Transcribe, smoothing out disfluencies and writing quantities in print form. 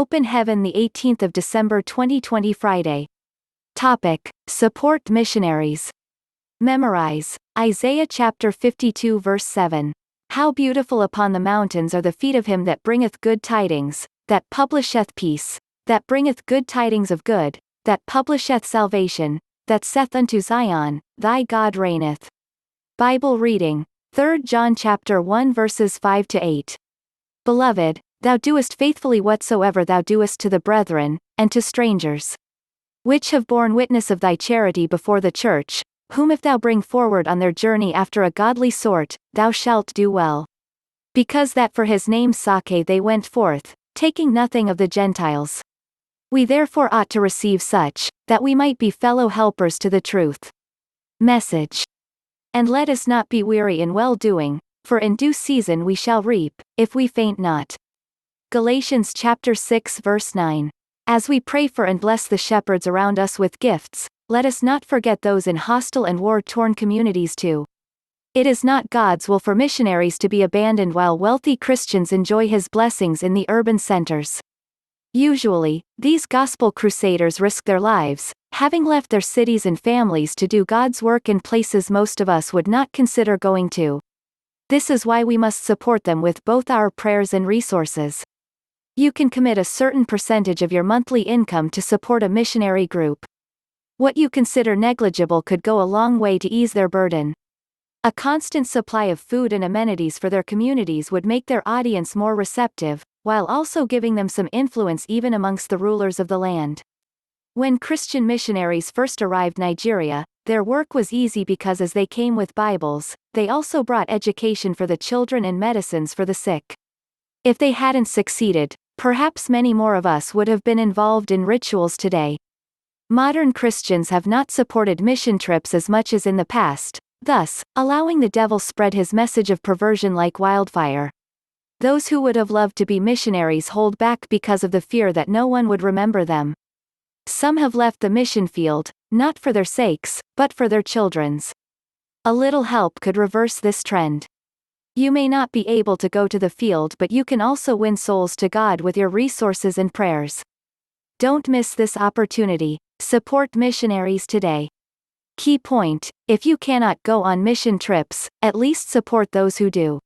Open Heaven, the 18th of December 2020, Friday. Topic: Support missionaries. Memorize Isaiah chapter 52 verse 7. How beautiful upon the mountains are the feet of him that bringeth good tidings, that publisheth peace, that bringeth good tidings of good, that publisheth salvation, that saith unto Zion, Thy God reigneth. Bible reading: 3 John chapter 1 verses 5 to 8. Beloved, thou doest faithfully whatsoever thou doest to the brethren, and to strangers, which have borne witness of thy charity before the church, whom if thou bring forward on their journey after a godly sort, thou shalt do well. Because that for his name's sake they went forth, taking nothing of the Gentiles. We therefore ought to receive such, that we might be fellow helpers to the truth. Message. And let us not be weary in well-doing, for in due season we shall reap, if we faint not. Galatians chapter 6 verse 9. As we pray for and bless the shepherds around us with gifts, let us not forget those in hostile and war-torn communities too. It is not God's will for missionaries to be abandoned while wealthy Christians enjoy his blessings in the urban centers. Usually, these gospel crusaders risk their lives, having left their cities and families to do God's work in places most of us would not consider going to. This is why we must support them with both our prayers and resources. You can commit a certain percentage of your monthly income to support a missionary group. What you consider negligible could go a long way to ease their burden. A constant supply of food and amenities for their communities would make their audience more receptive, while also giving them some influence even amongst the rulers of the land. When Christian missionaries first arrived in Nigeria, their work was easy because as they came with Bibles, they also brought education for the children and medicines for the sick. If they hadn't succeeded, perhaps many more of us would have been involved in rituals today. Modern Christians have not supported mission trips as much as in the past, thus, allowing the devil spread his message of perversion like wildfire. Those who would have loved to be missionaries hold back because of the fear that no one would remember them. Some have left the mission field, not for their sakes, but for their children's. A little help could reverse this trend. You may not be able to go to the field, but you can also win souls to God with your resources and prayers. Don't miss this opportunity. Support missionaries today. Key point: if you cannot go on mission trips, at least support those who do.